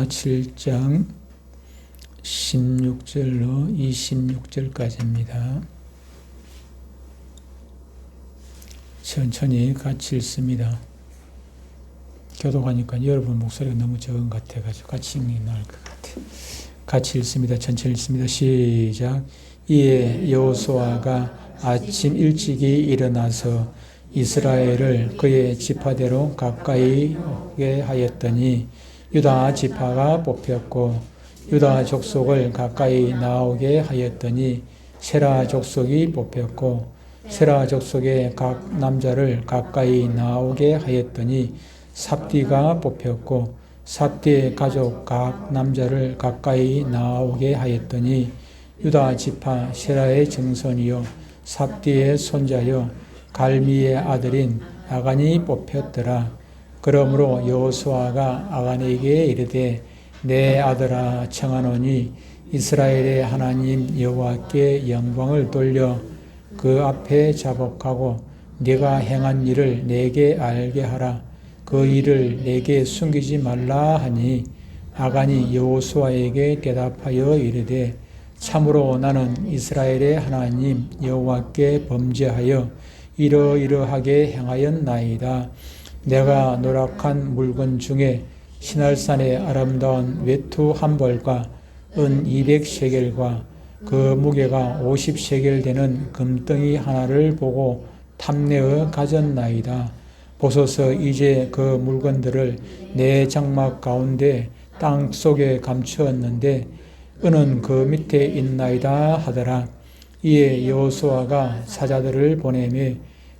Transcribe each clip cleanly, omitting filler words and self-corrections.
7장 16절로 26절까지입니다. 천천히 같이 읽습니다. 교독하니까 여러분 목소리가 너무 적은 것 같아가지고 같이 읽는 게 나을 것 같아요. 같이 읽습니다. 천천히 읽습니다. 시작. 이에 여호수아가 아침 일찍이 일어나서 이스라엘을 그의 지파대로 가까이 오게 하였더니 유다 지파가 뽑혔고 유다 족속을 가까이 나오게 하였더니 세라 족속이 뽑혔고 세라 족속의 각 남자를 가까이 나오게 하였더니 삽디가 뽑혔고 삽디의 가족 각 남자를 가까이 나오게 하였더니 유다 지파 세라의 증손이요 삽디의 손자요 갈미의 아들인 아간이 뽑혔더라. 그러므로 여호수아가 아간에게 이르되 내 아들아 청하노니 이스라엘의 하나님 여호와께 영광을 돌려 그 앞에 자복하고 네가 행한 일을 내게 알게 하라. 그 일을 내게 숨기지 말라 하니 아간이 여호수아에게 대답하여 이르되 참으로 나는 이스라엘의 하나님 여호와께 범죄하여 이러이러하게 행하였나이다. 내가 노력한 물건 중에 시날산의 아름다운 외투 한 벌과 은 200세겔과 그 무게가 50세겔 되는 금덩이 하나를 보고 탐내어 가졌나이다. 보소서 이제 그 물건들을 내 장막 가운데 땅 속에 감추었는데 은은 그 밑에 있나이다 하더라. 이에 여호수아가 사자들을 보내며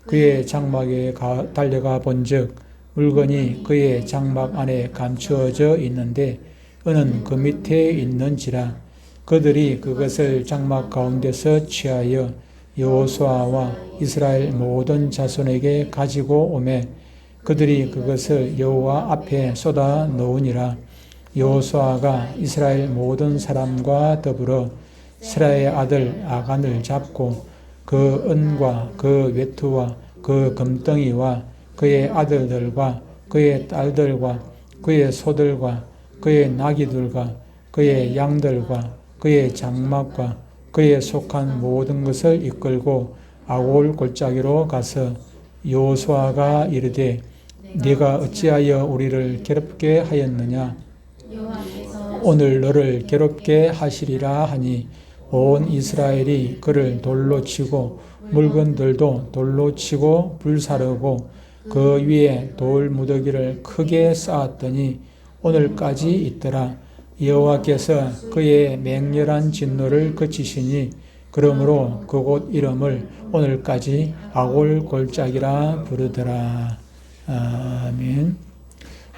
그의 장막에 달려가 본즉 물건이 그의 장막 안에 감추어져 있는데 은은 그 밑에 있는지라. 그들이 그것을 장막 가운데서 취하여 여호수아와 이스라엘 모든 자손에게 가지고 오매 그들이 그것을 여호와 앞에 쏟아 놓으니라. 여호수아가 이스라엘 모든 사람과 더불어 세라의 아들 아간을 잡고 그 은과 그 외투와 그 금덩이와 그의 아들들과 그의 딸들과 그의 소들과 그의 나귀들과 그의 양들과 그의 장막과 그의 속한 모든 것을 이끌고 아골 골짜기로 가서 여호수아가 이르되 네가 어찌하여 우리를 괴롭게 하였느냐. 오늘 너를 괴롭게 하시리라 하니 온 이스라엘이 그를 돌로 치고 물건들도 돌로 치고 불사르고 그 위에 돌 무더기를 크게 쌓았더니 오늘까지 있더라. 여호와께서 그의 맹렬한 진노를 그치시니 그러므로 그곳 이름을 오늘까지 아골 골짜기라 부르더라. 아멘.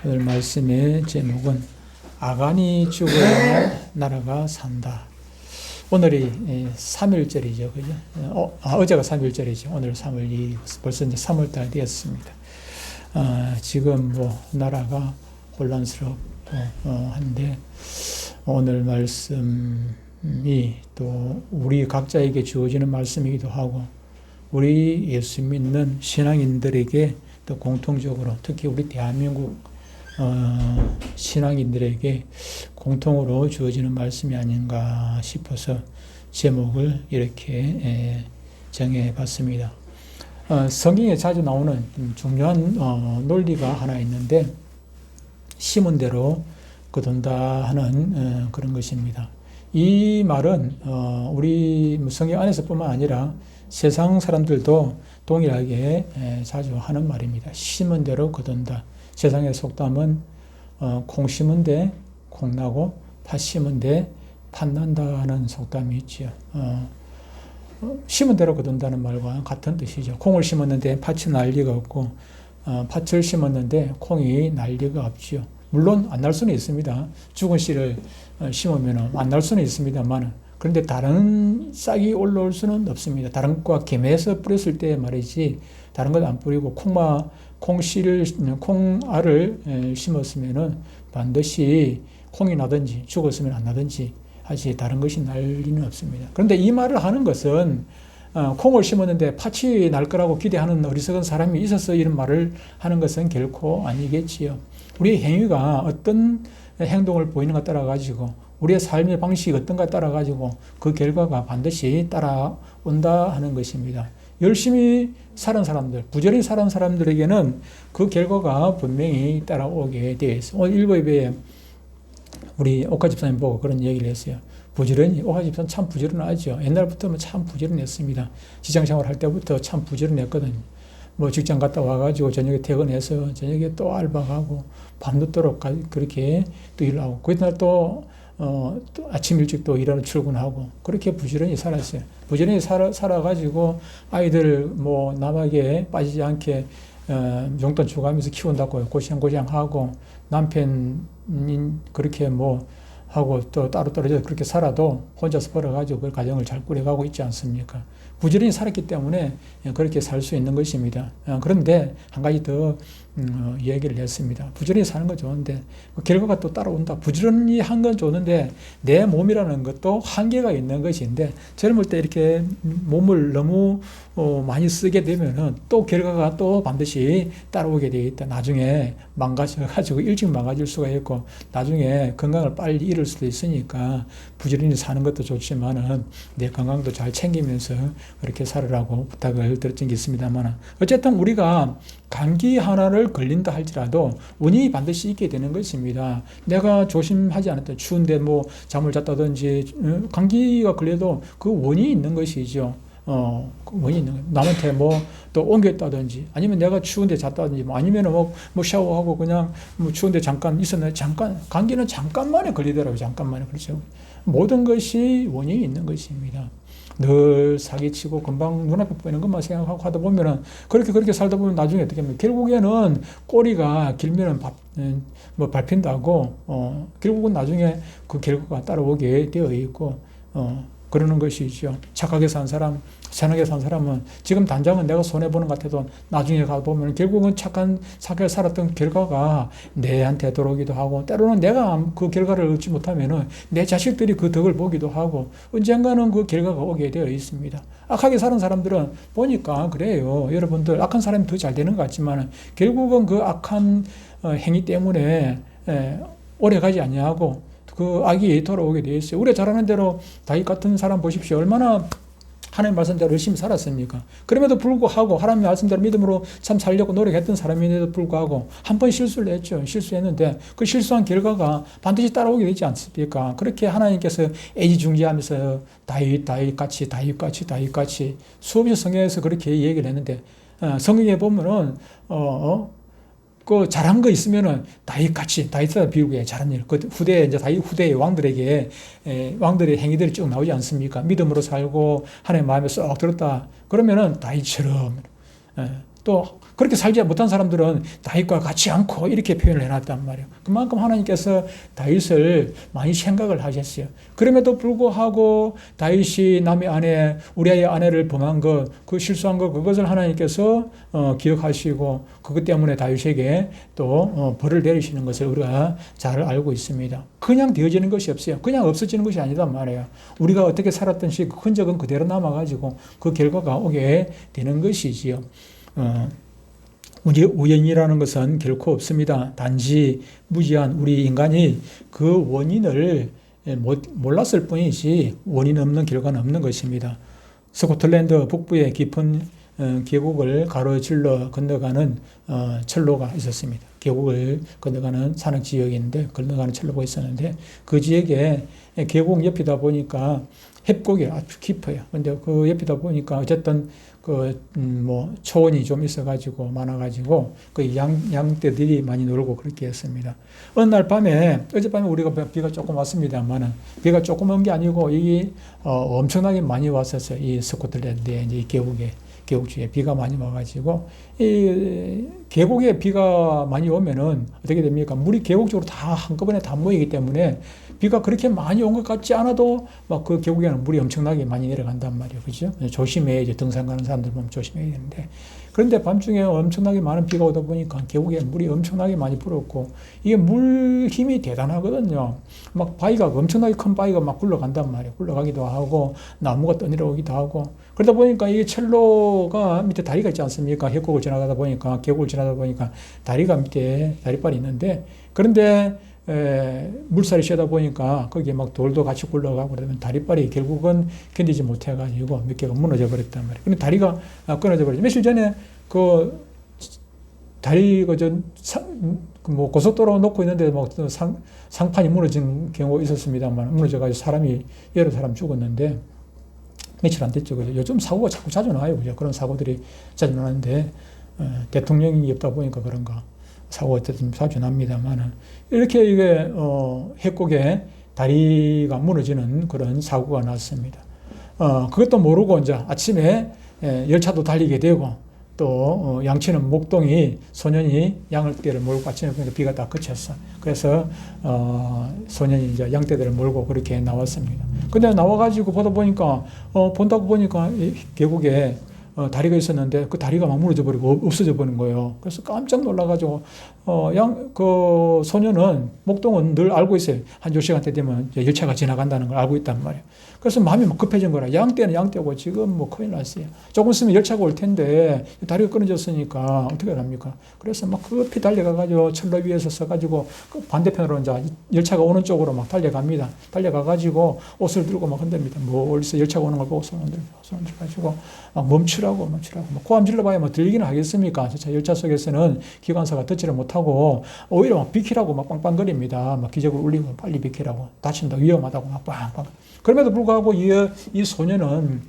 오늘 말씀의 제목은 아간이 죽어야 나라가 산다. 오늘이 3일절이죠. 그죠? 어제가 3일절이죠. 오늘 3월 2일, 벌써 이제 3월달 되었습니다. 지금 나라가 혼란스럽고, 한데, 오늘 말씀이 또 우리 각자에게 주어지는 말씀이기도 하고, 우리 예수 믿는 신앙인들에게 또 공통적으로, 특히 우리 대한민국 신앙인들에게 공통으로 주어지는 말씀이 아닌가 싶어서 제목을 이렇게 정해봤습니다. 성경에 자주 나오는 중요한 논리가 하나 있는데 심은 대로 거둔다 하는 그런 것입니다. 이 말은 우리 성경 안에서뿐만 아니라 세상 사람들도 동일하게 자주 하는 말입니다. 심은 대로 거둔다. 세상의 속담은 콩 심은 데 콩 나고 팥 심은 데 팥 난다는 속담이 있지요. 심은 대로 거둔다는 말과 같은 뜻이죠. 콩을 심었는데 팥이 날 리가 없고 팥을 심었는데 콩이 날 리가 없지요. 물론 안 날 수는 있습니다. 죽은 씨를 심으면 안 날 수는 있습니다만 그런데 다른 싹이 올라올 수는 없습니다. 다른 것과 겸해서 뿌렸을 때 말이지 다른 것 안 뿌리고 콩알을 심었으면은 반드시 콩이 나든지 죽었으면 안 나든지 하지 다른 것이 날 리는 없습니다. 그런데 이 말을 하는 것은 콩을 심었는데 팥이 날 거라고 기대하는 어리석은 사람이 있어서 이런 말을 하는 것은 결코 아니겠지요. 우리의 행위가 어떤 행동을 보이는 것 따라 가지고 우리의 삶의 방식이 어떤가 따라 가지고 그 결과가 반드시 따라온다 하는 것입니다. 열심히 사는 사람들, 부지런히 사는 사람들에게는 그 결과가 분명히 따라오게 되어 있어요. 오늘 일부에 우리 옥화 집사님 보고 그런 얘기를 했어요. 부지런히, 옥화 집사는 참 부지런하죠. 옛날부터 참 부지런했습니다. 직장생활 할 때부터 참 부지런했거든요. 뭐 직장 갔다 와가지고 저녁에 퇴근해서 저녁에 또 알바하고 밤늦도록 그렇게 또 일하고 그날 또 아침 일찍 또 일하러 출근하고 그렇게 부지런히 살았어요. 부지런히 살아가지고 아이들 뭐 남에게 빠지지 않게 용돈 주고하면서 키운다고 고생하고 남편 그렇게 뭐 하고 또 따로 떨어져서 그렇게 살아도 혼자서 벌어가지고 그 가정을 잘 꾸려가고 있지 않습니까? 부지런히 살았기 때문에 그렇게 살 수 있는 것입니다. 그런데 한 가지 더 이야기를 했습니다. 부지런히 사는 건 좋은데 그 결과가 또 따라온다. 부지런히 한 건 좋은데 내 몸이라는 것도 한계가 있는 것인데 젊을 때 이렇게 몸을 너무 많이 쓰게 되면은 또 결과가 또 반드시 따라오게 되어 있다. 나중에 망가져가지고 일찍 망가질 수가 있고 나중에 건강을 빨리 잃을 수도 있으니까 부지런히 사는 것도 좋지만은 내 건강도 잘 챙기면서 그렇게 살으라고 부탁을 드렸던 게 있습니다만 어쨌든 우리가 감기 하나를 걸린다 할지라도 원인이 반드시 있게 되는 것입니다. 내가 조심하지 않았다. 추운데 뭐 잠을 잤다든지 감기가 걸려도 그 원인이 있는 것이죠. 그 원인이 있는 거예요. 남한테 뭐 또 옮겼다든지 아니면 내가 추운데 잤다든지 뭐 아니면 뭐 샤워하고 그냥 뭐 추운데 잠깐 있었는데 잠깐 감기는 잠깐만에 걸리더라고요. 잠깐만에 그렇죠. 모든 것이 원인이 있는 것입니다. 늘 사기치고 금방 눈앞에 보이는 것만 생각하고 하다 보면은 그렇게 살다 보면 나중에 어떻게 하면 결국에는 꼬리가 길면은 뭐 밟힌다고 결국은 나중에 그 결과가 따라오게 되어 있고 그러는 것이죠. 착하게 산 사람, 선하게 산 사람은 지금 당장은 내가 손해보는 것 같아도 나중에 가보면 결국은 착하게 살았던 결과가 내한테 들어오기도 하고 때로는 내가 그 결과를 얻지 못하면은 내 자식들이 그 덕을 보기도 하고 언젠가는 그 결과가 오게 되어 있습니다. 악하게 사는 사람들은 보니까 그래요. 여러분들 악한 사람이 더 잘 되는 것 같지만 결국은 그 악한 행위 때문에 오래 가지 아니하고 그 악이 돌아오게 되어 있어요. 우리가 잘 아는 대로 다윗 같은 사람 보십시오. 얼마나 하나님 말씀대로 열심히 살았습니까? 그럼에도 불구하고 하나님 말씀대로 믿음으로 참 살려고 노력했던 사람인데도 불구하고 한 번 실수를 했죠. 실수했는데 그 실수한 결과가 반드시 따라오게 되지 않습니까? 그렇게 하나님께서 애지중지하면서 다윗같이 수없이 성경에서 그렇게 얘기를 했는데 성경에 보면은 그 잘한 거 있으면은 다윗과 비교해 잘한 일. 그 후대 이제 다윗 후대의 왕들에게 왕들의 행위들이 쭉 나오지 않습니까? 믿음으로 살고 하나님의 마음에 쏙 들었다. 그러면은 다윗처럼 또 그렇게 살지 못한 사람들은 다윗과 같이 않고 이렇게 표현을 해놨단 말이에요. 그만큼 하나님께서 다윗을 많이 생각을 하셨어요. 그럼에도 불구하고 다윗이 남의 아내, 우리아의 아내를 범한 것, 그 실수한 것, 그것을 하나님께서 기억하시고 그것 때문에 다윗에게 또 벌을 내리시는 것을 우리가 잘 알고 있습니다. 그냥 되어지는 것이 없어요. 그냥 없어지는 것이 아니단 말이에요. 우리가 어떻게 살았던지 그 흔적은 그대로 남아가지고 그 결과가 오게 되는 것이지요. 우연이라는 것은 결코 없습니다. 단지 무지한 우리 인간이 그 원인을 몰랐을 뿐이지 원인 없는 결과는 없는 것입니다. 스코틀랜드 북부의 깊은 계곡을 가로질러 건너가는 철로가 있었습니다. 계곡을 건너가는 산악 지역인데 건너가는 철로가 있었는데 그 지역에 계곡 옆이다 보니까 협곡이 아주 깊어요. 근데 그 옆이다 보니까 어쨌든 초원이 좀 있어가지고 많아가지고 그 양떼들이 많이 놀고 그렇게 했습니다. 어느 날 밤에 어젯밤에 우리가 비가 조금 왔습니다만은 비가 조금 온 게 아니고 이게 엄청나게 많이 왔었어요. 이 스코틀랜드에 이제 계곡 주위에 비가 많이 와가지고 이 계곡에 비가 많이 오면은 어떻게 됩니까? 물이 계곡적으로 다 한꺼번에 다 모이기 때문에 비가 그렇게 많이 온 것 같지 않아도 막 그 계곡에는 물이 엄청나게 많이 내려간단 말이에요. 그죠? 조심해. 이제 등산 가는 사람들 보면 조심해야 되는데. 그런데 밤중에 엄청나게 많은 비가 오다 보니까 계곡에 물이 엄청나게 많이 불었고, 이게 물 힘이 대단하거든요. 막 바위가 엄청나게 큰 바위가 막 굴러간단 말이에요. 굴러가기도 하고, 나무가 떠내려오기도 하고. 그러다 보니까 이게 철로가 밑에 다리가 있지 않습니까? 협곡을 지나가다 보니까, 계곡을 지나다 보니까 다리가 밑에 다리빨이 있는데, 그런데 물살이 세다 보니까 거기에 막 돌도 같이 굴러가고 그러면 다리빨이 결국은 견디지 못해가지고 몇 개가 무너져 버렸단 말이에요. 근데 다리가 끊어져 버렸죠. 며칠 전에 그 다리가 뭐 고속도로 놓고 있는데 뭐 상판이 무너진 경우가 있었습니다만, 무너져가지고 여러 사람 죽었는데 며칠 안 됐죠. 그죠? 요즘 사고가 자주 나와요. 그죠? 그런 사고들이 자주 나는데 대통령이 없다 보니까 그런가. 사고가 좀 자주 납니다만, 이렇게 이게, 협곡에 다리가 무너지는 그런 사고가 났습니다. 그것도 모르고 이제 아침에 열차도 달리게 되고, 또, 양치는 목동이 소년이 양떼를 몰고 아침에 보니까 비가 다 그쳤어. 그래서, 소년이 이제 양떼들을 몰고 그렇게 나왔습니다. 근데 나와가지고 보다 보니까, 본다고 보니까 계곡에 다리가 있었는데 그 다리가 막 무너져 버리고 없어져 버린 거예요. 그래서 깜짝 놀라가지고 그 소녀는 목동은 늘 알고 있어요. 한 10시간대 되면 열차가 지나간다는 걸 알고 있단 말이에요. 그래서 마음이 막 급해진 거라. 양떼는 양떼고 지금 뭐 큰일 났어요. 조금 있으면 열차가 올 텐데 다리가 끊어졌으니까 어떻게 합니까? 그래서 막 급히 달려가가지고 철로 위에서 서가지고 그 반대편으로 이제 열차가 오는 쪽으로 막 달려갑니다. 달려가가지고 옷을 들고 막 흔듭니다. 멀리서 열차가 오는 걸 보고 손을 들가지고 막 멈추라고 막 고함 질러봐야 뭐 들리기는 하겠습니까? 열차 속에서는 기관사가 듣지를 못하고 오히려 막 비키라고 막 빵빵거립니다. 막 기적으로 울리고 빨리 비키라고, 다친다, 위험하다고 막 빵빵. 그럼에도 불구하고 이 소녀는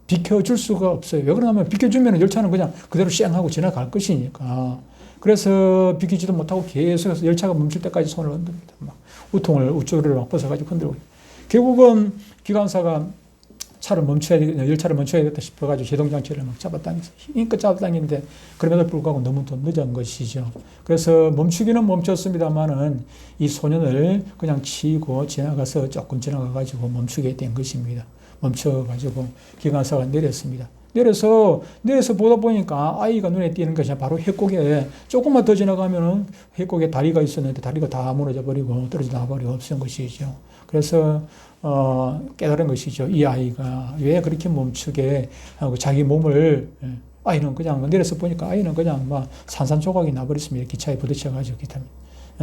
비켜줄 수가 없어요. 왜 그러냐면 비켜주면 열차는 그냥 그대로 쌩하고 지나갈 것이니까. 그래서 비키지도 못하고 계속해서 열차가 멈출 때까지 손을 흔듭니다. 막 우통을 막 벗어가지고 흔들고. 결국은 기관사가 열차를 멈춰야겠다 싶어가지고 제동장치를 막 잡아당겼어요. 힘껏 잡아당기는데 그럼에도 불구하고 너무 더 늦은 것이죠. 그래서 멈추기는 멈췄습니다만은 이 소년을 그냥 치고 지나가서 조금 지나가가지고 멈추게 된 것입니다. 멈춰가지고 기관사가 내렸습니다. 내려서 보다 보니까 아이가 눈에 띄는 것이 바로 협곡에 조금만 더 지나가면은 협곡에 다리가 있었는데 다리가 다 무너져 버리고 떨어져 나와버리고 없은 것이죠. 그래서 깨달은 것이죠. 이 아이가 왜 그렇게 멈추게 하고 자기 몸을, 아이는 그냥 내려서 보니까 아이는 그냥 막 산산조각이 나버렸습니다. 기차에 부딪혀가지고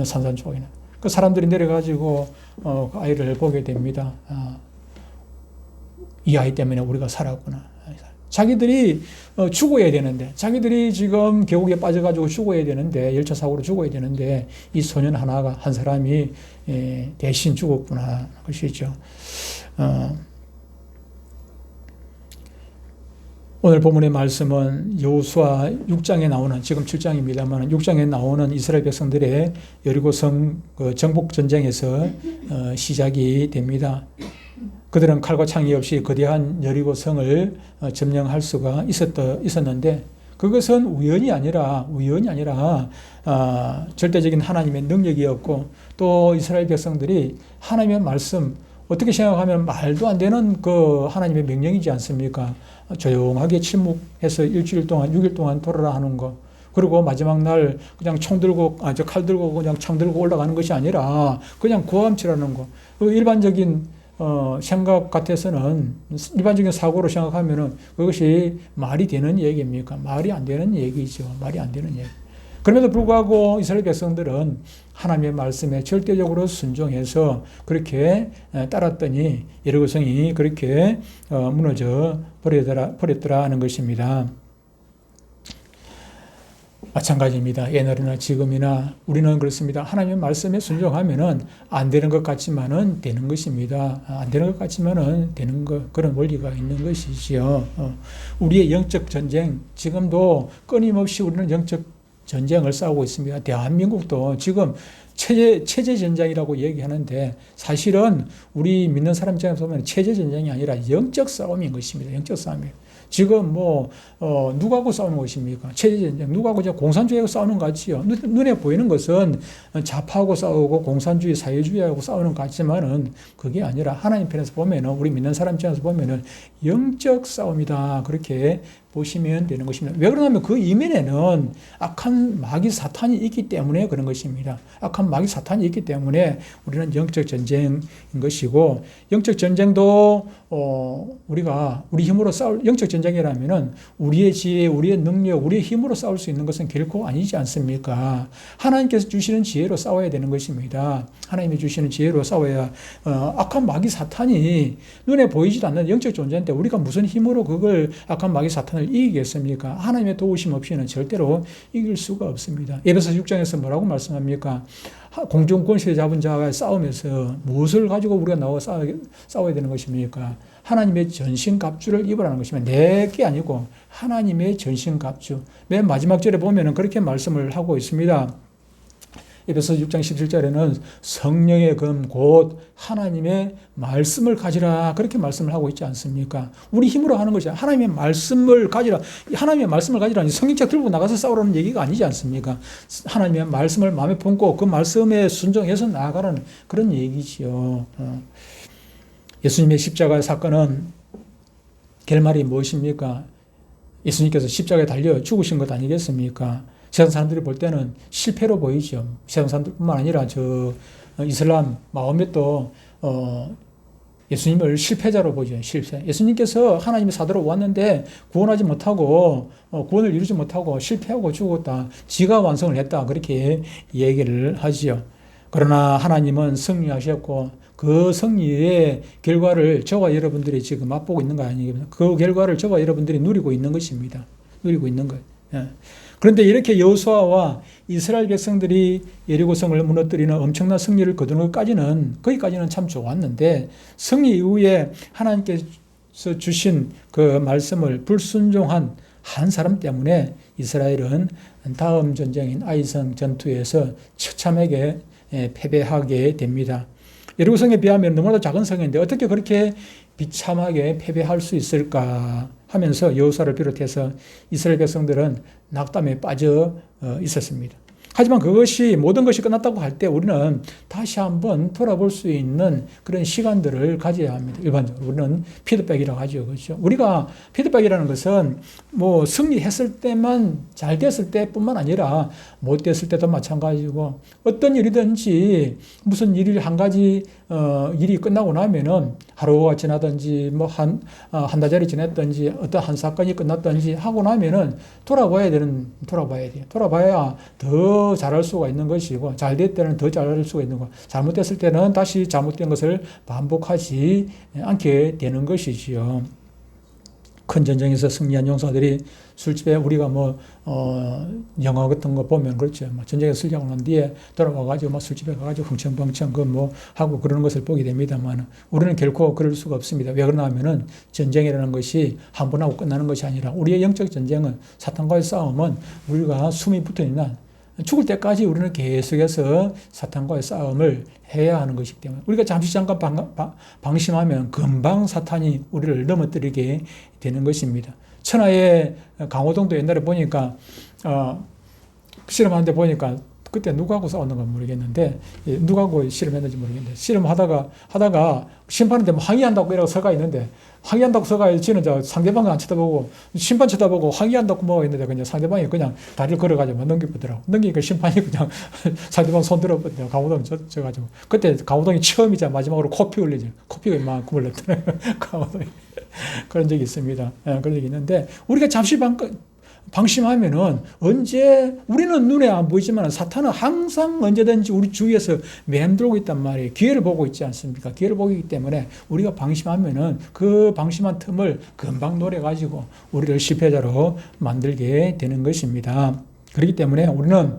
산산조각이 나. 그 사람들이 내려가지고 그 아이를 보게 됩니다. 이 아이 때문에 우리가 살았구나. 자기들이 죽어야 되는데, 자기들이 지금 계곡에 빠져가지고 죽어야 되는데, 열차 사고로 죽어야 되는데, 이 소년 한 사람이 대신 죽었구나. 것이죠. 오늘 본문의 말씀은 여호수아 6장에 나오는, 지금 7장입니다만 6장에 나오는 이스라엘 백성들의 여리고성 정복 전쟁에서 시작이 됩니다. 그들은 칼과 창이 없이 거대한 여리고성을 점령할 수가 있었는데, 그것은 우연이 아니라 절대적인 하나님의 능력이었고, 또 이스라엘 백성들이 하나님의 말씀, 어떻게 생각하면 말도 안 되는 그 하나님의 명령이지 않습니까? 조용하게 침묵해서 일주일 동안, 6일 동안 돌아라 하는 거. 그리고 마지막 날 그냥 칼 들고 그냥 창 들고 올라가는 것이 아니라 그냥 구함치라는 거. 그 일반적인 생각 같아서는, 일반적인 사고로 생각하면은 그것이 말이 되는 얘기입니까? 말이 안 되는 얘기죠. 말이 안 되는 얘기. 그럼에도 불구하고 이스라엘 백성들은 하나님의 말씀에 절대적으로 순종해서 그렇게 따랐더니 여리고성이 그렇게 무너져 버렸더라 하는 것입니다. 마찬가지입니다. 옛날이나 지금이나 우리는 그렇습니다. 하나님의 말씀에 순종하면은 안 되는 것 같지만은 되는 것입니다. 안 되는 것 같지만은 되는 것, 그런 원리가 있는 것이지요. 우리의 영적 전쟁, 지금도 끊임없이 우리는 영적 전쟁을 싸우고 있습니다. 대한민국도 지금 체제 전쟁이라고 얘기하는데, 사실은 우리 믿는 사람 입장에서 보면 체제 전쟁이 아니라 영적 싸움인 것입니다. 영적 싸움이에요. 지금 누구하고 싸우는 것입니까? 체제전쟁. 누구하고 공산주의하고 싸우는 것 같지요. 눈에 보이는 것은 좌파하고 싸우고 공산주의, 사회주의하고 싸우는 것 같지만은 그게 아니라 하나님 편에서 보면은, 우리 믿는 사람 입장에서 보면은 영적 싸움이다. 그렇게 보시면 되는 것입니다. 왜 그러냐면 그 이면에는 악한 마귀 사탄이 있기 때문에 그런 것입니다. 악한 마귀 사탄이 있기 때문에 우리는 영적 전쟁인 것이고, 영적 전쟁도 우리가 우리 힘으로 싸울, 영적 전쟁이라면은 우리의 지혜, 우리의 능력, 우리의 힘으로 싸울 수 있는 것은 결코 아니지 않습니까? 하나님께서 주시는 지혜로 싸워야 되는 것입니다. 하나님이 주시는 지혜로 싸워야, 악한 마귀 사탄이 눈에 보이지도 않는 영적 존재인데 우리가 무슨 힘으로 그걸 악한 마귀 사탄을 이기겠습니까? 하나님의 도우심 없이는 절대로 이길 수가 없습니다. 에베소 6장에서 뭐라고 말씀합니까? 공중 권세 잡은 자와 싸우면서 무엇을 가지고 우리가 나와 싸워야 되는 것입니까? 하나님의 전신갑주를 입으라는 것입니다. 내게 아니고 하나님의 전신갑주. 맨 마지막 절에 보면은 그렇게 말씀을 하고 있습니다. 에베소 6장 17절에는 성령의 금 곧 하나님의 말씀을 가지라, 그렇게 말씀을 하고 있지 않습니까? 우리 힘으로 하는 것이 하나님의 말씀을 가지라. 하나님의 말씀을 가지라니 성경책 들고 나가서 싸우라는 얘기가 아니지 않습니까? 하나님의 말씀을 마음에 품고 그 말씀에 순종해서 나아가라는 그런 얘기지요. 예수님의 십자가 사건은 결말이 무엇입니까? 예수님께서 십자가에 달려 죽으신 것 아니겠습니까? 세상 사람들이 볼 때는 실패로 보이죠. 세상 사람들뿐만 아니라 이슬람 마호멧도 예수님을 실패자로 보죠. 실패. 예수님께서 하나님의 사도로 왔는데 구원하지 못하고, 구원을 이루지 못하고 실패하고 죽었다. 지가 완성을 했다. 그렇게 얘기를 하지요. 그러나 하나님은 승리하셨고 그 승리의 결과를 저와 여러분들이 지금 맛보고 있는 거 아니겠습니까? 그 결과를 저와 여러분들이 누리고 있는 것입니다. 누리고 있는 거예요. 예. 그런데 이렇게 여호수아와 이스라엘 백성들이 여리고성을 무너뜨리는 엄청난 승리를 거두는 거기까지는 참 좋았는데, 승리 이후에 하나님께서 주신 그 말씀을 불순종한 한 사람 때문에 이스라엘은 다음 전쟁인 아이성 전투에서 처참하게 패배하게 됩니다. 여리고성에 비하면 너무나도 작은 성인데 어떻게 그렇게 비참하게 패배할 수 있을까 하면서 여호수아를 비롯해서 이스라엘 백성들은 낙담에 빠져 있었습니다. 하지만 그것이 모든 것이 끝났다고 할 때 우리는 다시 한번 돌아볼 수 있는 그런 시간들을 가져야 합니다. 일반적으로 우리는 피드백이라고 하죠. 그렇죠? 우리가 피드백이라는 것은 승리했을 때만, 잘 됐을 때뿐만 아니라 못 됐을 때도 마찬가지고, 어떤 일이든지 무슨 일이 한 가지 일이 끝나고 나면은 하루가 지나든지 한 달짜리 지났든지 어떤 한 사건이 끝났든지 하고 나면은 돌아봐야 돼요. 돌아봐야 더 잘할 수가 있는 것이고, 잘 될 때는 더 잘할 수가 있는 거, 잘못됐을 때는 다시 잘못된 것을 반복하지 않게 되는 것이지요. 큰 전쟁에서 승리한 용사들이 술집에 우리가 영화 같은 거 보면 그렇죠. 전쟁에서 승리하고 난 뒤에 돌아와가지고 술집에 가가지고 흥청벙청 하고 그러는 것을 보게 됩니다만, 우리는 결코 그럴 수가 없습니다. 왜 그러냐면은 전쟁이라는 것이 한 번 하고 끝나는 것이 아니라, 우리의 영적 전쟁은, 사탄과의 싸움은 우리가 숨이 붙어 있는 죽을 때까지 우리는 계속해서 사탄과의 싸움을 해야 하는 것이기 때문에, 우리가 잠깐 방심하면 금방 사탄이 우리를 넘어뜨리게 되는 것입니다. 천하의 강호동도 옛날에 보니까 실험하는데 보니까, 그때 누구하고 싸웠는가 모르겠는데, 누구하고 실험했는지 모르겠는데, 실험하다가 심판한테 항의한다고 이러고 서가 있는데, 항의한다고 서가 지는 상대방을 안 쳐다보고 심판 쳐다보고 항의한다고 있는데, 그냥 상대방이 그냥 다리를 걸어가지고 넘겨보더라고. 넘기니까 심판이 그냥 상대방 손 들어보더라고. 강호동이 져가지고. 그때 강호동이 처음이자 마지막으로 코피 흘리죠. 코피가 이만큼 흘렸더라고요. 강호동이. 그런 적이 있습니다. 그런 적이 있는데, 우리가 잠시 방심하면은 우리는 눈에 안 보이지만 사탄은 항상 언제든지 우리 주위에서 맴돌고 있단 말이에요. 기회를 보고 있지 않습니까? 기회를 보기 때문에 우리가 방심하면은 그 방심한 틈을 금방 노려가지고 우리를 실패자로 만들게 되는 것입니다. 그렇기 때문에 우리는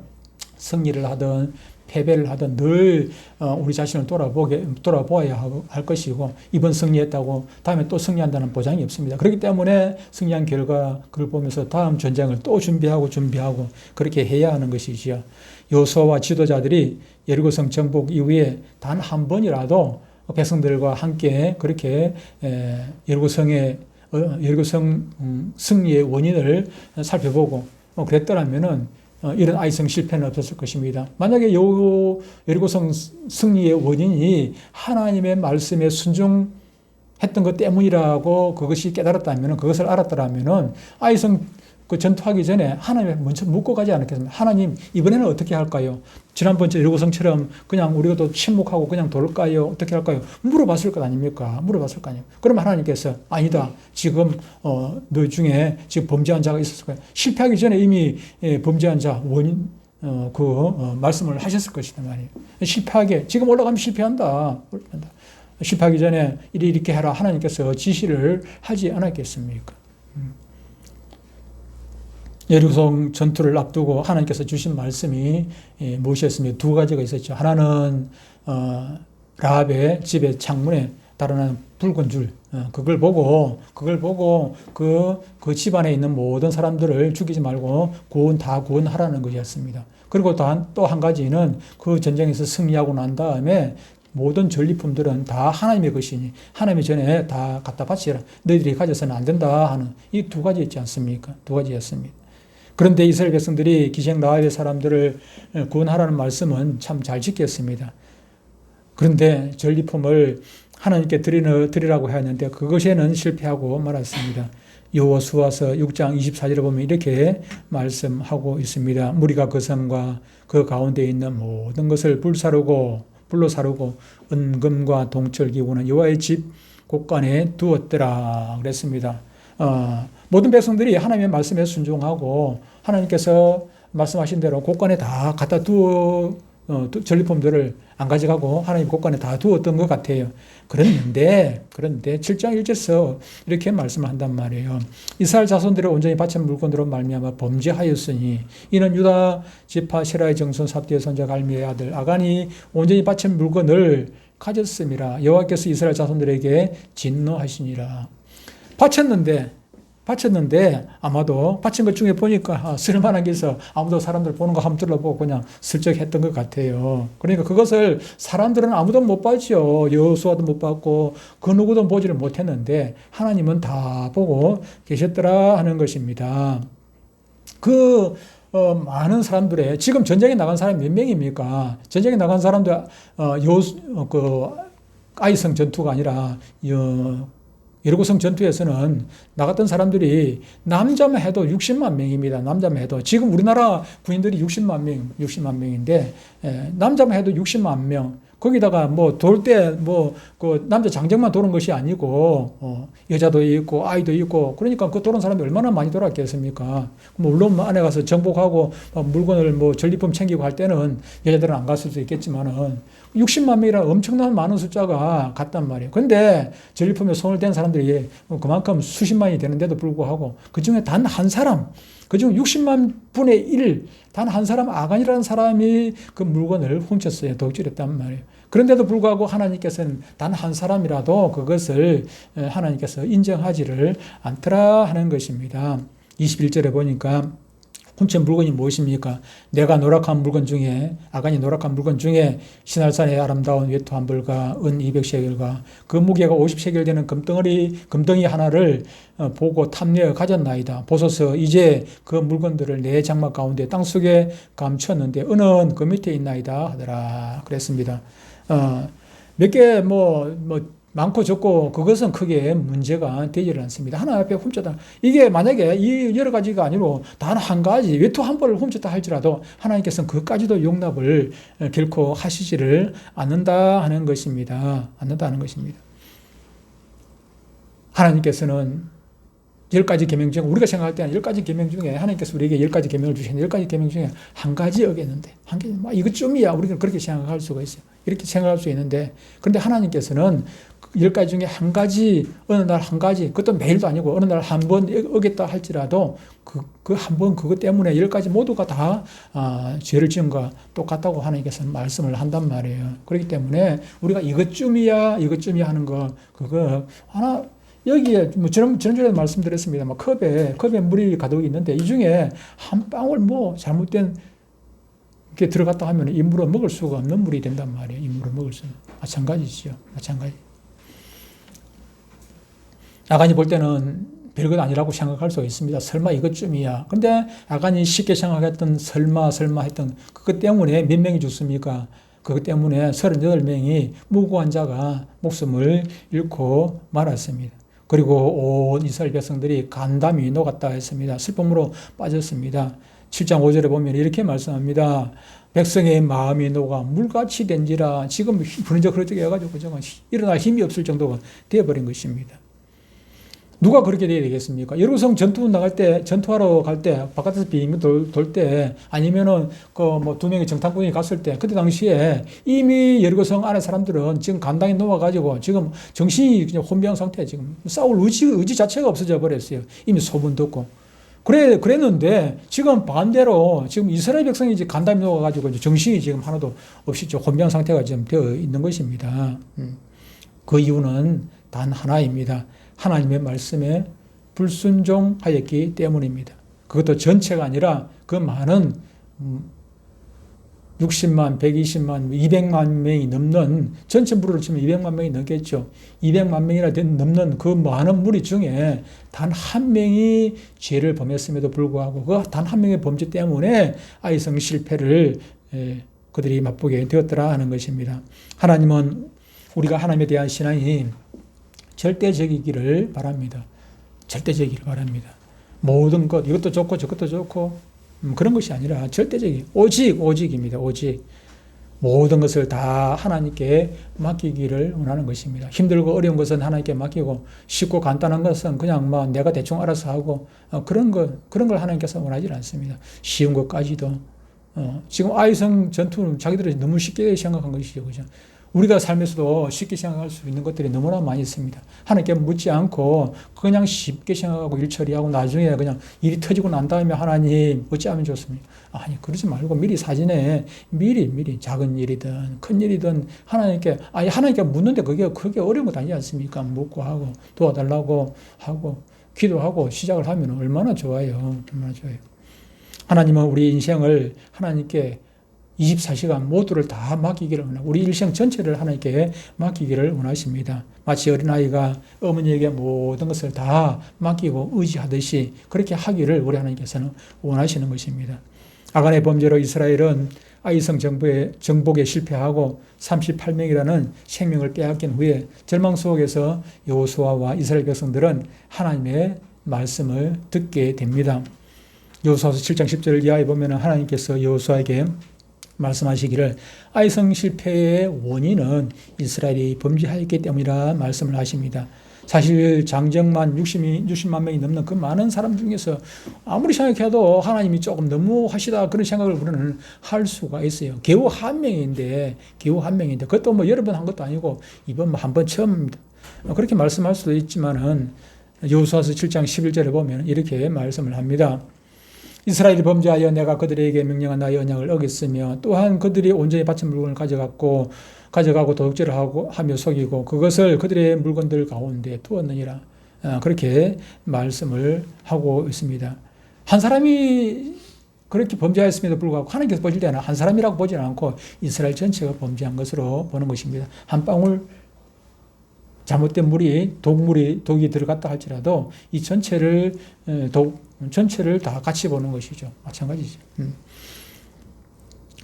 승리를 하든 패배를 하든 늘 우리 자신을 돌아보아야 할 것이고, 이번 승리했다고 다음에 또 승리한다는 보장이 없습니다. 그렇기 때문에 승리한 결과 그걸 보면서 다음 전쟁을 또 준비하고 그렇게 해야 하는 것이지요. 여호수아와 지도자들이 여리고성 정복 이후에 단 한 번이라도 백성들과 함께 그렇게 여리고성에 여리고성 승리의 원인을 살펴보고 그랬더라면은 이런 아이성 실패는 없었을 것입니다. 만약에 여리고성 승리의 원인이 하나님의 말씀에 순종했던 것 때문이라고 그것이 깨달았다면, 그것을 알았더라면 아이성 그 전투하기 전에 하나님에 먼저 묻고 가지 않았겠습니까? 하나님, 이번에는 어떻게 할까요? 지난번 여리고성처럼 그냥 우리가 또 침묵하고 그냥 돌까요? 어떻게 할까요? 물어봤을 것 아닙니까? 물어봤을 거 아니에요. 그러면 하나님께서 아니다. 지금 너 중에 지금 범죄한 자가 있었을 거예요. 실패하기 전에 이미 범죄한 자 원인 말씀을 하셨을 것이다 말이에요. 실패하게 지금 올라가면 실패한다. 실패하기 전에 이렇게 해라. 하나님께서 지시를 하지 않았겠습니까? 여리고성 전투를 앞두고 하나님께서 주신 말씀이 무엇이었습니까? 두 가지가 있었죠. 하나는 라합의 집의 창문에 달아난 붉은 줄, 그걸 보고 그 집안에 있는 모든 사람들을 죽이지 말고 다 구원하라는 것이었습니다. 그리고 또 한 가지는 그 전쟁에서 승리하고 난 다음에 모든 전리품들은 다 하나님의 것이니 하나님의 전에 다 갖다 바치라. 너희들이 가져서는 안 된다 하는 이 두 가지 있지 않습니까? 두 가지였습니다. 그런데 이스라엘 백성들이 기생 라합의 사람들을 구원하라는 말씀은 참 잘 지켰습니다. 그런데 전리품을 하나님께 드리라고 하였는데 그것에는 실패하고 말았습니다. 여호수아서 6장 24절에 보면 이렇게 말씀하고 있습니다. 무리가 그 성과 그 가운데 있는 모든 것을 불로 사르고 은금과 동철기구는 여호와의 집 곳간에 두었더라 그랬습니다. 모든 백성들이 하나님의 말씀에 순종하고 하나님께서 말씀하신 대로 곳간에 다 갖다 전리품들을 안 가져가고 하나님 곳간에 다 두었던 것 같아요. 그런데 7장 1절에서 이렇게 말씀을 한단 말이에요. 이스라엘 자손들의 온전히 바친 물건으로 말미암아 범죄하였으니 이는 유다 지파 세라의 정손 삽디의 손자 갈미의 아들 아간이 온전히 바친 물건을 가졌음이라. 여호와께서 이스라엘 자손들에게 진노하시니라. 바쳤는데 아마도 바친 것 중에 보니까 쓸만한 게 있어. 아무도 사람들 보는 거 한번 둘러보고 그냥 슬쩍 했던 것 같아요. 그러니까 그것을 사람들은 아무도 못 봤죠. 여호수아도 못 봤고 그 누구도 보지를 못했는데 하나님은 다 보고 계셨더라 하는 것입니다. 많은 사람들의 지금 전쟁에 나간 사람이 몇 명입니까? 전쟁에 나간 사람들 아이성 전투가 아니라 여리고성 전투에서는 나갔던 사람들이 남자만 해도 60만 명입니다. 남자만 해도. 지금 우리나라 군인들이 60만 명인데, 남자만 해도 60만 명. 거기다가 돌 때 그 남자 장정만 도는 것이 아니고, 여자도 있고, 아이도 있고, 그러니까 그 도는 사람이 얼마나 많이 돌았겠습니까? 물론 안에 가서 정복하고, 물건을 전리품 챙기고 할 때는 여자들은 안 갔을 수도 있겠지만은, 60만 명이라 엄청난 많은 숫자가 갔단 말이에요. 그런데 전리품에 손을 댄 사람들이 그만큼 수십만이 되는데도 불구하고, 그 중에 단 한 사람, 그중 60만 분의 1, 단 한 사람, 아간이라는 사람이 그 물건을 훔쳤어요. 도둑질했단 말이에요. 그런데도 불구하고 하나님께서는 단 한 사람이라도 그것을 하나님께서 인정하지를 않더라 하는 것입니다. 21절에 보니까 훔친 물건이 무엇입니까? 내가 노력한 물건 중에, 아간이 노력한 물건 중에 시날산의 아름다운 외투 한 벌과 은 200세겔과 그 무게가 50세겔 되는 금덩이 하나를 보고 탐내어 가졌나이다. 보소서 이제 그 물건들을 내 장막 가운데 땅속에 감췄는데 은은 그 밑에 있나이다 하더라. 그랬습니다. 몇 개 많고 적고 그것은 크게 문제가 되지를 않습니다. 하나 앞에 훔쳤다. 이게 만약에 이 여러 가지가 아니고 단 한 가지 외투 한 벌을 훔쳤다 할지라도 하나님께서는 그까지도 용납을 결코 하시지를 않는다 하는 것입니다. 하나님께서는 10가지 계명 중에 우리가 생각할 때는 10가지 계명 중에 하나님께서 우리에게 10가지 계명을 주시는데 10가지 계명 중에 한 가지 어겼는데 한 가지 이것쯤이야 우리는 그렇게 생각할 수가 있어요. 이렇게 생각할 수 있는데 그런데 하나님께서는 10가지 중에 한 가지 어느 날 한 가지 그것도 매일도 아니고 어느 날 한 번 어겼다 할지라도 그 한 번 그것 때문에 10가지 모두가 다 죄를 지은 것과 똑같다고 하나님께서는 말씀을 한단 말이에요. 그렇기 때문에 우리가 이것쯤이야 하는 거 그거 하나 여기에 지난주에도 말씀드렸습니다. 컵에 물이 가득 있는데 이 중에 한 방울 잘못된 게 들어갔다 하면 이 물은 먹을 수가 없는 물이 된단 말이에요. 이 물을 먹을 수는 마찬가지죠. 마찬가지. 아간이 볼 때는 별것 아니라고 생각할 수가 있습니다. 설마 이것쯤이야. 근데 아간이 쉽게 생각했던 설마 했던 그것 때문에 몇 명이 죽습니까? 그것 때문에 38명이 무고한 자가 목숨을 잃고 말았습니다. 그리고 온 이스라엘 백성들이 간담이 녹았다 했습니다. 슬픔으로 빠졌습니다. 7장 5절에 보면 이렇게 말씀합니다. 백성의 마음이 녹아 물같이 된지라. 지금 부르적 흐르적 해가지고 일어날 힘이 없을 정도가 되어버린 것입니다. 누가 그렇게 돼야 되겠습니까? 예루살렘 전투하러 갈 때, 바깥에서 비행기 돌 때, 아니면은, 두 명의 정탐꾼이 갔을 때, 그때 당시에 이미 예루살렘 안에 사람들은 지금 간당이 녹아가지고 지금 정신이 그냥 혼비한 상태에 지금 싸울 의지 자체가 없어져 버렸어요. 이미 소문 듣고. 그랬는데, 지금 반대로, 지금 이스라엘 백성이 이제 간담이 녹아가지고 정신이 지금 하나도 없이 혼비한 상태가 지금 되어 있는 것입니다. 그 이유는 단 하나입니다. 하나님의 말씀에 불순종하였기 때문입니다. 그것도 전체가 아니라 그 많은 60만, 120만, 200만 명이 넘는, 전체 무리로 치면 200만 명이 넘겠죠. 200만 명이나 넘는 그 많은 무리 중에 단 한 명이 죄를 범했음에도 불구하고 그 단 한 명의 범죄 때문에 아이성 실패를 그들이 맛보게 되었더라 하는 것입니다. 하나님은 우리가 하나님에 대한 신앙이 절대적이기를 바랍니다. 절대적이기를 바랍니다. 모든 것, 이것도 좋고 저것도 좋고 그런 것이 아니라 절대적이 오직입니다. 오직 모든 것을 다 하나님께 맡기기를 원하는 것입니다. 힘들고 어려운 것은 하나님께 맡기고 쉽고 간단한 것은 그냥 내가 대충 알아서 하고 그런 걸 하나님께서 원하지 않습니다. 쉬운 것까지도 지금 아이성 전투는 자기들이 너무 쉽게 생각한 것이죠. 그죠? 우리가 삶에서도 쉽게 생각할 수 있는 것들이 너무나 많이 있습니다. 하나님께 묻지 않고 그냥 쉽게 생각하고 일 처리하고 나중에 그냥 일이 터지고 난 다음에 하나님 어찌하면 좋습니까? 아니 그러지 말고 미리 사전에 미리 작은 일이든 큰 일이든 하나님께 묻는데 그게 어려운 것 아니지 않습니까? 묻고 하고 도와달라고 하고 기도하고 시작을 하면 얼마나 좋아요. 얼마나 좋아요. 하나님은 우리 인생을 하나님께 24시간 모두를 다 맡기기를 원하고 우리 일생 전체를 하나님께 맡기기를 원하십니다. 마치 어린아이가 어머니에게 모든 것을 다 맡기고 의지하듯이 그렇게 하기를 우리 하나님께서는 원하시는 것입니다. 아간의 범죄로 이스라엘은 아이성 정복에 실패하고 38명이라는 생명을 빼앗긴 후에 절망 속에서 여호수아와 이스라엘 백성들은 하나님의 말씀을 듣게 됩니다. 여호수아서 7장 10절 이하에 보면 하나님께서 여호수아에게 말씀하시기를 아이성 실패의 원인은 이스라엘이 범죄하였기 때문이라 말씀을 하십니다. 사실 장정만 60만 명이 넘는 그 많은 사람 중에서 아무리 생각해도 하나님이 조금 너무하시다 그런 생각을 우리는 할 수가 있어요. 겨우 한 명인데 그것도 여러 번 한 것도 아니고 이번 한 번 처음입니다. 그렇게 말씀할 수도 있지만은 여호수아서 7장 11절에 보면 이렇게 말씀을 합니다. 이스라엘이 범죄하여 내가 그들에게 명령한 나의 언약을 어겼으며 또한 그들이 온전히 바친 물건을 가져가고 도둑질을 하며 속이고 그것을 그들의 물건들 가운데 두었느니라. 그렇게 말씀을 하고 있습니다. 한 사람이 그렇게 범죄하였음에도 불구하고 하나님께서 보실 때는 한 사람이라고 보지는 않고 이스라엘 전체가 범죄한 것으로 보는 것입니다. 한 방울 잘못된 독이 들어갔다 할지라도 이 전체를 다 같이 보는 것이죠. 마찬가지죠.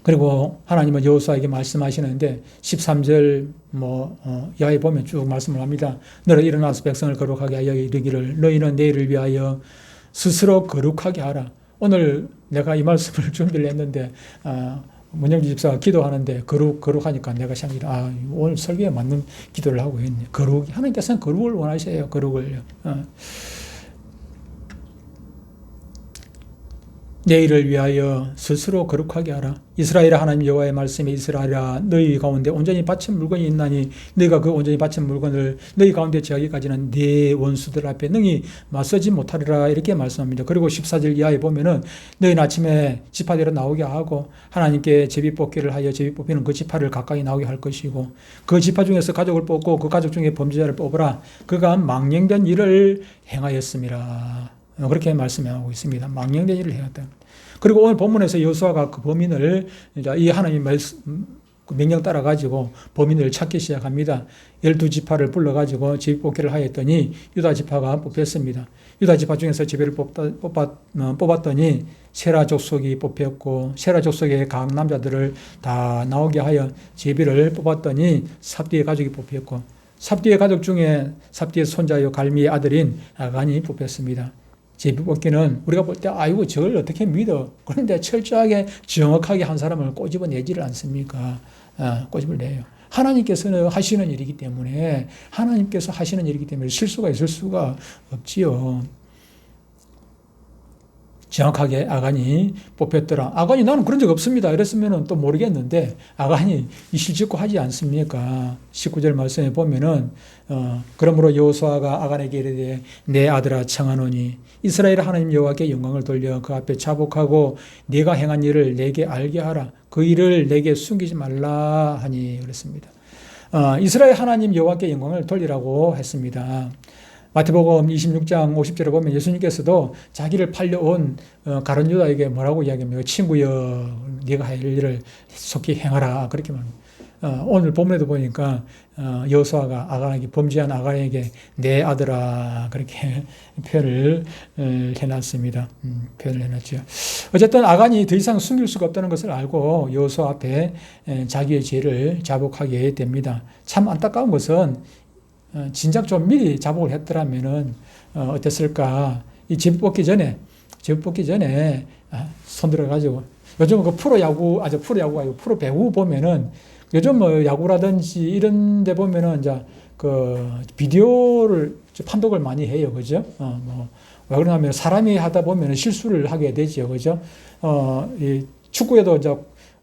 그리고 하나님은 여호수아에게 말씀하시는데 13절 이하에 보면 쭉 말씀을 합니다. 너를 일어나서 백성을 거룩하게 하여 이르기를 너희는 내일을 위하여 스스로 거룩하게 하라. 오늘 내가 이 말씀을 준비를 했는데 문영주 집사가 기도하는데 거룩하니까 내가 생각해 오늘 설교에 맞는 기도를 하고 있네. 하나님께서는 거룩을 원하셔요. 거룩을요. 내일을 위하여 스스로 거룩하게 하라. 이스라엘아 하나님 여호와의 말씀에 이스라엘아 너희 가운데 온전히 바친 물건이 있나니 너희가 그 온전히 바친 물건을 너희 가운데 제하기까지는 네 원수들 앞에 능히 맞서지 못하리라 이렇게 말씀합니다. 그리고 14절 이하에 보면은 너희는 아침에 지파대로 나오게 하고 하나님께 제비뽑기를 하여 제비뽑기는 그 지파를 가까이 나오게 할 것이고 그 지파 중에서 가족을 뽑고 그 가족 중에 범죄자를 뽑으라. 그가 망령된 일을 행하였음이라. 그렇게 말씀하고 있습니다. 망령된 일을 행했다. 그리고 오늘 본문에서 여호수아가 그 범인을 이 하나님의 그 명령 따라가지고 범인을 찾기 시작합니다. 12지파를 불러가지고 제비뽑기를 하였더니 유다지파가 뽑혔습니다. 유다지파 중에서 제비를 뽑았더니 세라 족속이 뽑혔고 세라 족속의 각 남자들을 다 나오게 하여 제비를 뽑았더니 삽디의 가족이 뽑혔고 삽디의 가족 중에 삽디의 손자요 갈미의 아들인 아간이 뽑혔습니다. 제비 뽑기는 우리가 볼 때 아이고 저걸 어떻게 믿어. 그런데 철저하게 정확하게 한 사람을 꼬집어내지를 않습니까? 꼬집을 내요. 하나님께서는 하시는 일이기 때문에 하나님께서 하시는 일이기 때문에 실수가 있을 수가 없지요. 정확하게 아간이 뽑혔더라. 아간이 나는 그런 적 없습니다. 이랬으면 또 모르겠는데 아간이 이실직고 하지 않습니까? 19절 말씀에 보면은 그러므로 여호수아가 아간에게 이르되 내 아들아 청하노니 이스라엘 하나님 여호와께 영광을 돌려 그 앞에 자복하고 네가 행한 일을 내게 알게 하라. 그 일을 내게 숨기지 말라 하니 그랬습니다. 이스라엘 하나님 여호와께 영광을 돌리라고 했습니다. 마태복음 26장 50절에 보면 예수님께서도 자기를 팔려온 가룟 유다에게 뭐라고 이야기합니까? 친구여, 네가 할 일을 속히 행하라. 그렇게 말합니다. 오늘 본문에도 보니까 여호수아가 아간에게 범죄한 아간에게 내 아들아 그렇게 표현을 해놨습니다. 표현을 해놨죠. 어쨌든 아간이 더 이상 숨길 수가 없다는 것을 알고 여호수아 앞에 자기의 죄를 자복하게 됩니다. 참 안타까운 것은 진작 좀 미리 자복을 했더라면은 어땠을까? 이 제비 뽑기 전에 손 들어가지고 요즘 그 프로야구가 아니고 프로 배구 보면은 요즘 뭐 야구라든지 이런 데 보면은 이제 그 비디오를 판독을 많이 해요. 그죠? 왜 그러냐면 사람이 하다 보면 실수를 하게 되죠. 그죠? 이 축구에도 이제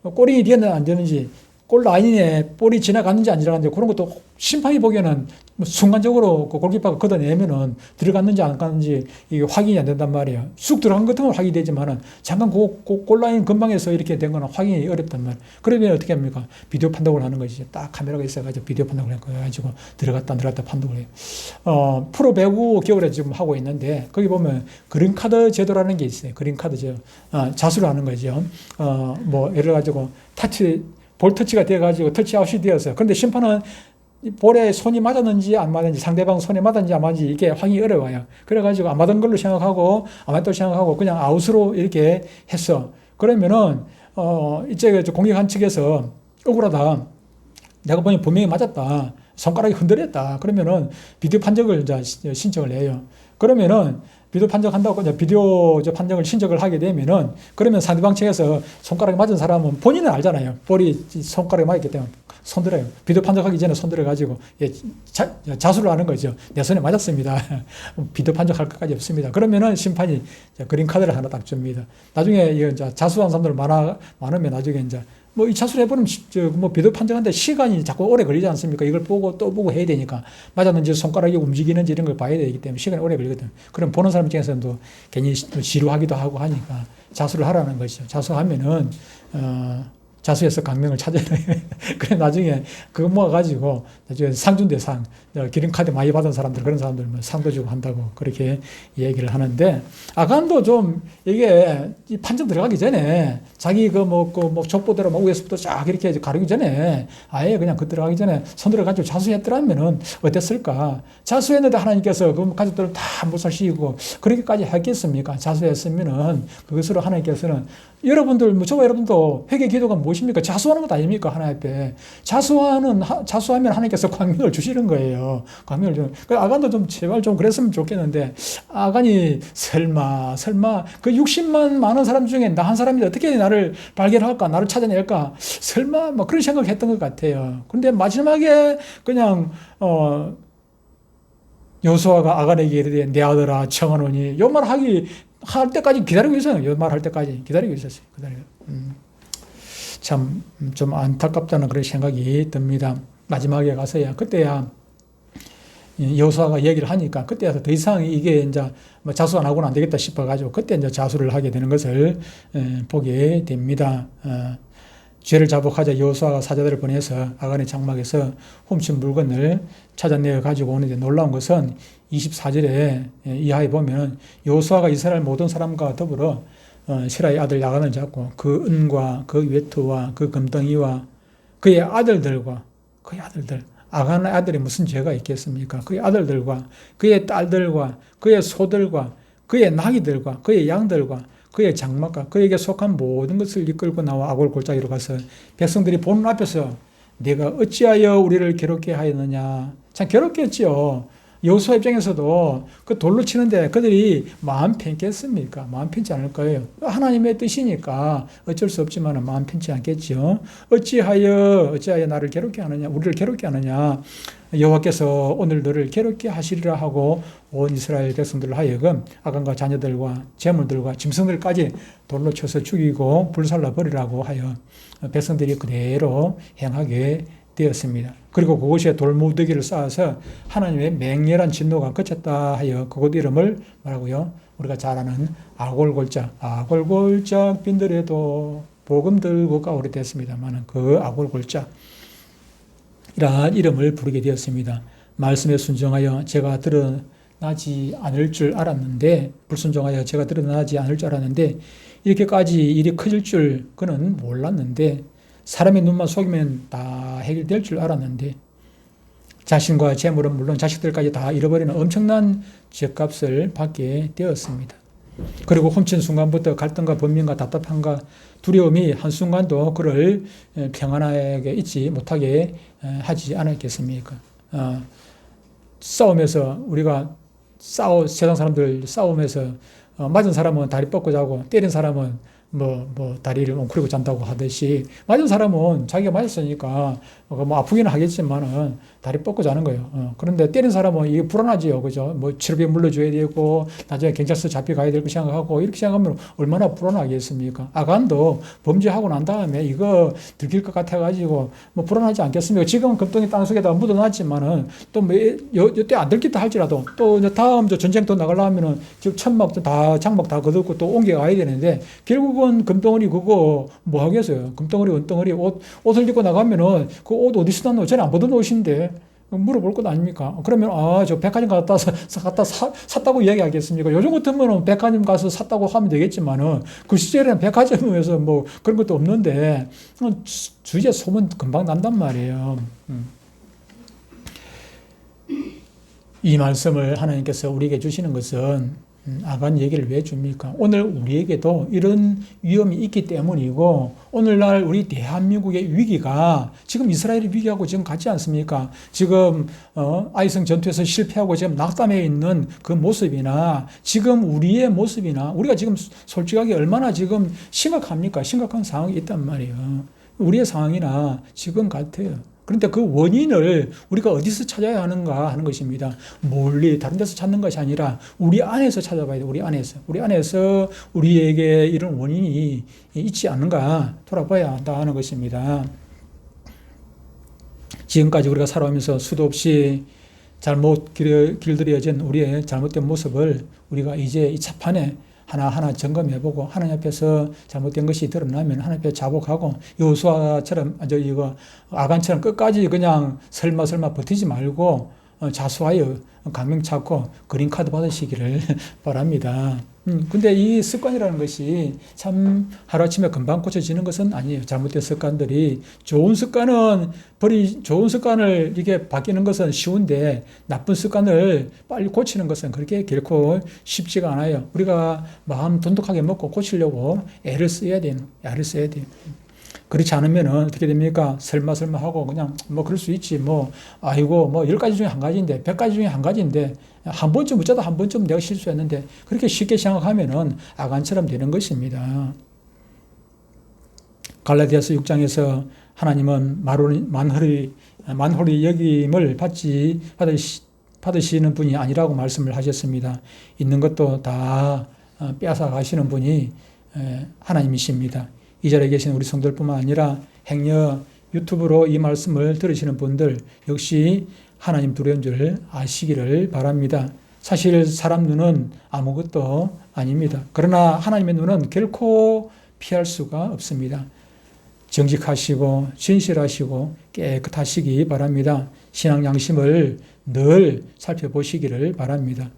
골이 되었는지 안 되는지 골 라인에 볼이 지나갔는지 안 지나갔는지 그런 것도 심판이 보기에는 순간적으로 그 골키퍼가 걷어내면은 들어갔는지 안 갔는지 이게 확인이 안 된단 말이에요. 쑥 들어간 것 같으면 확인이 되지만은 잠깐 그 골라인 근방에서 이렇게 된 거는 확인이 어렵단 말이에요. 그러면 어떻게 합니까? 비디오 판독을 하는 거지. 딱 카메라가 있어가지고 비디오 판독을 해가지고 들어갔다 안 들어갔다 판독을 해요. 프로 배구 겨울에 지금 하고 있는데 거기 보면 그린카드 제도라는 게 있어요. 그린카드 제도. 자수를 하는 거죠. 뭐 예를 가지고 볼 터치가 돼가지고 터치아웃이 되었어요. 그런데 심판은 볼에 손이 맞았는지 안 맞았는지 상대방 손에 맞았는지 안 맞았는지 이게 확인이 어려워요. 그래가지고 안 맞은 걸로 생각하고 안 맞다고 생각하고 그냥 아웃으로 이렇게 했어. 그러면은 이쪽에 공격한 측에서 억울하다. 내가 보니 분명히 맞았다. 손가락이 흔들렸다. 그러면은 비디오 판정을 이제 신청을 해요. 그러면은 비디오 판정한다고 이제 비디오 판정을 신청을 하게 되면은 그러면 상대방 측에서 손가락이 맞은 사람은 본인은 알잖아요. 볼이 손가락에 맞았기 때문에 손들어요. 비디오 판정하기 전에 손들어가지고 자수를 하는 거죠. 내 손에 맞았습니다. 비디오 판정할 것까지 없습니다. 그러면은 심판이 그린 카드를 하나 딱 줍니다. 나중에 이제 자수한 사람들 많으면 나중에 이제 뭐 이 자수를 해보면 뭐 비디오 판정하는데 시간이 자꾸 오래 걸리지 않습니까? 이걸 보고 또 보고 해야 되니까 맞았는지 손가락이 움직이는지 이런 걸 봐야 되기 때문에 시간이 오래 걸리거든요. 그럼 보는 사람 입장에서는 괜히 지루하기도 하고 하니까 자수를 하라는 거죠. 자수하면은 자수해서 강명을 찾아야 그래 나중에 그거 모아가지고 나중에 상 준대 상. 기름카드 많이 받은 사람들 그런 사람들 뭐 상도 주고 한다고 그렇게 얘기를 하는데 아간도 좀 이게 판정 들어가기 전에 자기 그 족보대로 위에서부터 쫙 이렇게 가르기 전에 아예 그냥 그 들어가기 전에 손 들어가지고 자수했더라면은 어땠을까? 자수했는데 하나님께서 그 가족들을 다 못살시키고 그렇게까지 했겠습니까? 자수했으면은 그것으로 하나님께서는 여러분들 저와 여러분도 회개 기도가 무엇입니까? 자수하는 것 아닙니까? 하나님 앞에 자수하면 하나님께서 광명을 주시는 거예요. 광명을 주는. 아간도 좀 제발 좀 그랬으면 좋겠는데 아간이 설마 그 60만 많은 사람 중에 나 한 사람이 어떻게 나를 발견할까? 나를 찾아낼까? 설마 뭐 그런 생각을 했던 것 같아요. 그런데 마지막에 그냥 여호수아가 아간에게 이르되 내 아들아 청하노니 요 말 할 때까지 기다리고 있어요. 요 말 할 때까지 기다리고 있었어요. 참 좀 안타깝다는 그런 생각이 듭니다. 마지막에 가서야 그때야 여호수아가 얘기를 하니까 그때야 더 이상 이게 이제 뭐 자수 안 하고는 안 되겠다 싶어가지고 그때 이제 자수를 하게 되는 것을 보게 됩니다. 죄를 자복하자 여호수아가 사자들을 보내서 아간의 장막에서 훔친 물건을 찾아내어 가지고 오는데 놀라운 것은 24절에 이하에 보면 여호수아가 이스라엘 모든 사람과 더불어 세라의 아들 야간을 잡고 그 은과 그 외투와 그 금덩이와 그의 아들들과 그의 아들들, 아간의 아들이 무슨 죄가 있겠습니까? 그의 아들들과 그의 딸들과 그의 소들과 그의 나귀들과 그의 양들과 그의 장막과 그에게 속한 모든 것을 이끌고 나와 아골 골짜기로 가서 백성들이 보는 앞에서 내가 어찌하여 우리를 괴롭게 하였느냐. 참 괴롭게 했지요. 여호수아 입장에서도 그 돌로 치는데 그들이 마음 편겠습니까? 마음 편치 않을 거예요. 하나님의 뜻이니까 어쩔 수 없지만 마음 편치 않겠죠. 어찌하여 나를 괴롭게 하느냐, 우리를 괴롭게 하느냐. 여호와께서 오늘 너를 괴롭게 하시리라 하고 온 이스라엘 백성들을 하여금 아간과 자녀들과 재물들과 짐승들까지 돌로 쳐서 죽이고 불살라 버리라고 하여 백성들이 그대로 행하게 되었습니다. 그리고 그곳에 돌무더기를 쌓아서 하나님의 맹렬한 진노가 그쳤다 하여 그곳 이름을 뭐라고요? 우리가 잘 아는 아골골짝 빈들에도 복음 들고가 오래됐습니다만 그 아골골짝 이러한 이름을 부르게 되었습니다. 말씀에 순종하여 제가 드러나지 않을 줄 알았는데 불순종하여 제가 드러나지 않을 줄 알았는데 이렇게까지 일이 커질 줄 그는 몰랐는데 사람의 눈만 속이면 다 해결될 줄 알았는데 자신과 재물은 물론 자식들까지 다 잃어버리는 엄청난 죗값을 받게 되었습니다. 그리고 훔친 순간부터 갈등과 번민과 답답함과 두려움이 한순간도 그를 평안하게 있지 못하게 하지 않았겠습니까? 싸움에서 우리가 세상 사람들 싸움에서 맞은 사람은 다리 뻗고 자고 때린 사람은 다리를 웅크리고 잔다고 하듯이 맞은 사람은 자기가 맞았으니까 아프기는 하겠지만은 다리 뻗고 자는 거예요. 그런데 때린 사람은 이게 불안하지요. 그죠? 치료비 물려줘야 되고 나중에 경찰서 잡혀가야 될 거 생각하고 이렇게 생각하면 얼마나 불안하겠습니까? 아간도 범죄하고 난 다음에 이거 들킬 것 같아가지고 불안하지 않겠습니까? 지금은 금덩이 땅속에다 묻어놨지만은 또 이때 안 들켰다 할지라도 또 다음 전쟁 또 나가려면은 지금 장막 다 거두고 또 옮겨가야 되는데 결국은 금덩어리 그거 뭐 하겠어요? 금덩어리 은덩어리 옷을 입고 나가면은 그 옷 어디서 났노? 전에 안 보던 옷인데 물어볼 것 아닙니까? 그러면 저 백화점 갖다 샀다고 이야기하겠습니까? 요즘 같으면 백화점 가서 샀다고 하면 되겠지만은 그 시절에는 백화점에서 그런 것도 없는데 주위에 소문 금방 난단 말이에요. 이 말씀을 하나님께서 우리에게 주시는 것은 아간 얘기를 왜 줍니까? 오늘 우리에게도 이런 위험이 있기 때문이고 오늘날 우리 대한민국의 위기가 지금 이스라엘의 위기하고 지금 같지 않습니까? 지금 아이성 전투에서 실패하고 지금 낙담해 있는 그 모습이나 지금 우리의 모습이나 우리가 지금 솔직하게 얼마나 지금 심각합니까? 심각한 상황이 있단 말이에요. 우리의 상황이나 지금 같아요. 그런데 그 원인을 우리가 어디서 찾아야 하는가 하는 것입니다. 멀리 다른 데서 찾는 것이 아니라 우리 안에서 찾아봐야 돼요. 우리 안에서 우리에게 이런 원인이 있지 않는가 돌아봐야 한다는 것입니다. 지금까지 우리가 살아오면서 수도 없이 잘못 길들여진 우리의 잘못된 모습을 우리가 이제 이 차판에 하나하나 점검해보고 하나님 앞에서 잘못된 것이 드러나면 하나님 앞에 자복하고 여호수아처럼 아간처럼 끝까지 그냥 설마 버티지 말고 자수하여 강명 찾고 그린카드 받으시기를 바랍니다. 근데 이 습관이라는 것이 참 하루아침에 금방 고쳐지는 것은 아니에요. 잘못된 습관들이 좋은 습관을 이게 바뀌는 것은 쉬운데 나쁜 습관을 빨리 고치는 것은 그렇게 결코 쉽지가 않아요. 우리가 마음 돈독하게 먹고 고치려고 애를 써야 돼요. 그렇지 않으면 어떻게 됩니까? 설마 하고 그냥 그럴 수 있지. 10가지 중에 한 가지인데, 100가지 중에 한 가지인데, 한 번쯤 어쩌다 한 번쯤 내가 실수했는데, 그렇게 쉽게 생각하면은 아간처럼 되는 것입니다. 갈라디아서 6장에서 하나님은 만홀히 여김을 받으시는 분이 아니라고 말씀을 하셨습니다. 있는 것도 다 빼앗아 가시는 분이 하나님이십니다. 이 자리에 계신 우리 성도들뿐만 아니라 행여 유튜브로 이 말씀을 들으시는 분들 역시 하나님 두려운 줄 아시기를 바랍니다. 사실 사람 눈은 아무것도 아닙니다. 그러나 하나님의 눈은 결코 피할 수가 없습니다. 정직하시고 진실하시고 깨끗하시기 바랍니다. 신앙 양심을 늘 살펴보시기를 바랍니다.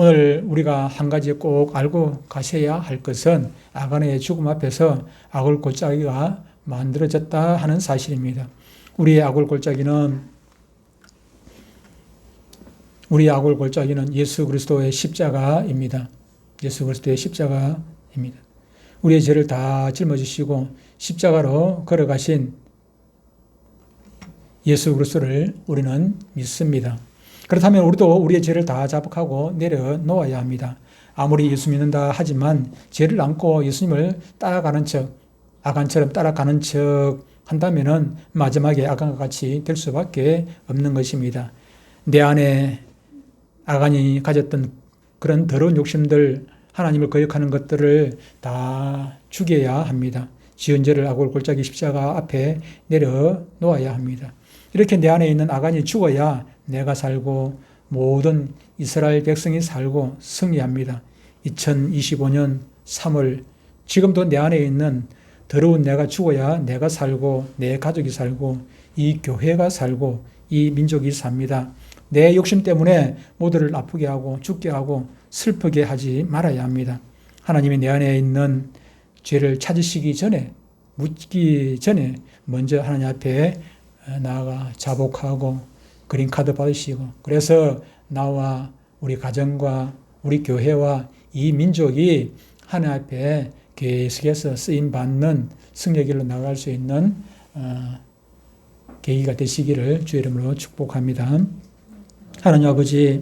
오늘 우리가 한 가지 꼭 알고 가셔야 할 것은 아간의 죽음 앞에서 아골 골짜기가 만들어졌다 하는 사실입니다. 우리의 악골골짜기는 예수 그리스도의 십자가입니다. 예수 그리스도의 십자가입니다. 우리의 죄를 다 짊어지시고 십자가로 걸어가신 예수 그리스도를 우리는 믿습니다. 그렇다면 우리도 우리의 죄를 다 자복하고 내려놓아야 합니다. 아무리 예수 믿는다 하지만 죄를 안고 예수님을 따라가는 척, 아간처럼 따라가는 척 한다면은 마지막에 아간과 같이 될 수밖에 없는 것입니다. 내 안에 아간이 가졌던 그런 더러운 욕심들, 하나님을 거역하는 것들을 다 죽여야 합니다. 지은 죄를 악골골짜기 십자가 앞에 내려놓아야 합니다. 이렇게 내 안에 있는 아간이 죽어야 내가 살고 모든 이스라엘 백성이 살고 승리합니다. 2025년 3월 지금도 내 안에 있는 더러운 내가 죽어야 내가 살고 내 가족이 살고 이 교회가 살고 이 민족이 삽니다. 내 욕심 때문에 모두를 아프게 하고 죽게 하고 슬프게 하지 말아야 합니다. 하나님이 내 안에 있는 죄를 찾으시기 전에, 묻기 전에 먼저 하나님 앞에 나아가 자복하고 그린카드 받으시고, 그래서 나와 우리 가정과 우리 교회와 이 민족이 하나님 앞에 계속해서 쓰임받는 승리의 길로 나갈 수 있는 계기가 되시기를 주의 이름으로 축복합니다. 하나님 아버지,